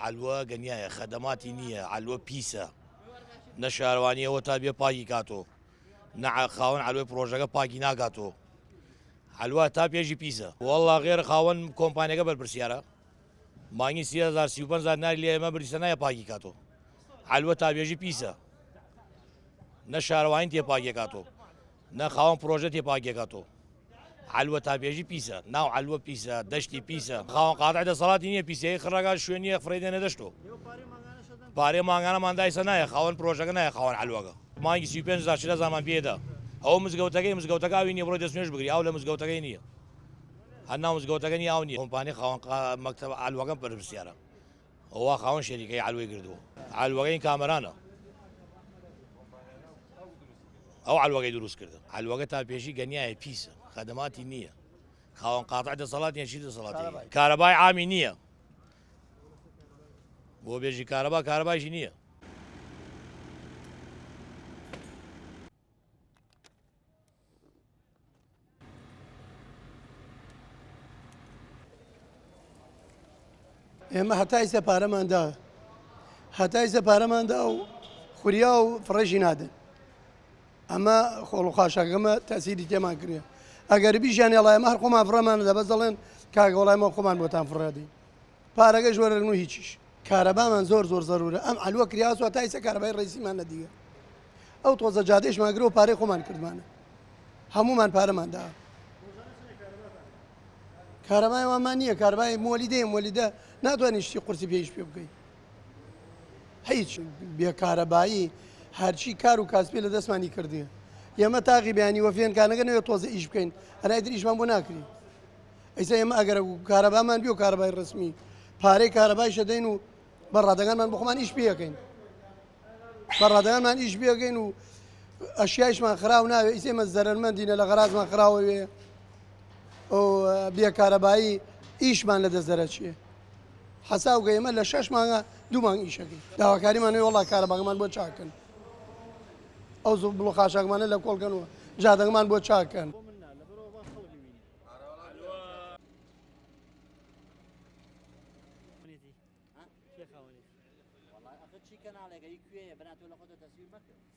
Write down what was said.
علوە گەنیایە خەدەماتی نییە علوە پیسە نە شارەوانیەوە تا بێ پاکی کاتۆ نە خاوەن علوەی پرۆژەکە پاکی ناکاتۆ علوە تا پێشی پیسە وەڵڵا غێر خاوەن کۆمپانیەکە بەرپرسیارە مانگی 35,000 ناری لێ ئێمە بریسە نایە پاکی کاتۆ علوە تا بێژی پیسە نە شارەوانی تێپاکێکاتۆ نە خاوەن پرۆژە تێپاکێکاتۆ علوە تا بێژی پیسە ناو علوە پیسە دەشتی پیسە خاوەن قاتع دەسەڵاتی نییە پیسەیە خڕگا شوێنیە فڕێدێنە دەشتۆ پارێ ماگانەمان دایسە نایە خاوەن پرۆژەکە نایە خاوەن علوەکە مانگی 35,000 زامان پێدا ئەو مزگەوتەکەی ئاوی بڕۆی دەستێنش بگری ئاو لە مزگەوتەکەی نییە هەر ناو مزگەوتەکە نی ئاو نیە کۆمپانی خاوەن مەکتەب علوەکەم بەرپرسیارە ئەوە خاوەن شەریکەی علوەی کردووە علوەکەی کامەرانە ئەو علوەکەی دروست کردن علوەکە تا پێشی گەنیایە پیسە خەدەماتی نییە خاوەن قاتع دەسەڵاتیان چی دەسەڵاتی کارەبای عامی نییە بۆ بێژی کارەبایشی نییە ئێمە هەتای سەپارەماندا و خوریا و فڕێژی نادن ئەمە خۆڵ و خاشاکەمە تەسیری تێمان کردە ئەگەر بیژیان ێڵایمە هەر خۆمان فڕەمانە دەبەست دەڵێن کاگەڵایمە خۆمان بۆتان فڕادی پارەکە ژوەرن و هیچیش کارەبامان زۆر زەرورە ئەم علووە کریاسوە تایسە کارەبای ڕێسیمان نەدیگە ئەو تۆزە جادێشمان گرۆ پارەی خۆمان کردمانە هەمومان پارەماندا کارەبای وامان نییە کارەبای مۆلیدە ناتوانانی شتی قورسی پێیش پێ بکەیت هیچ بێکارەبایی هەرچی کار و کاسپێ لە دەستمانی کردیە ئێمە تاقی بیانی وەفێنکانەکە نەوێت تۆزە ئیش بکەین هەرای ئیشمان بۆ ناکری ئەیسا ئێمە ئەگەر کارەبامان بێ و کارەبای ڕسمی پارەی کارەبای شەدەین و بەڕادەکانمان بخۆمان ئیش پێەکەین بەڕادەکانمان ئیش بێگەین و ئەشیایشمان خراو ناوێ ئیسێمە زەرمەندینە لە غەرازمان خراوەوێ ئەو بێکارەبایی ئیشمان لە دەستدەرە چیە حەساوگە ئێمە لە 6 مانگە 2 مانگ ئیشەکەی داواکاریمانێ وەڵا کارەباگەمان بۆ چاکن ئەو زوو بڵۆ خاشاکمانە لە کۆڵکەنەوە جادەگەمان بۆ چاکەن والله اخر شيء كان على جاي كويه بنات ولا خدها تصوير مكه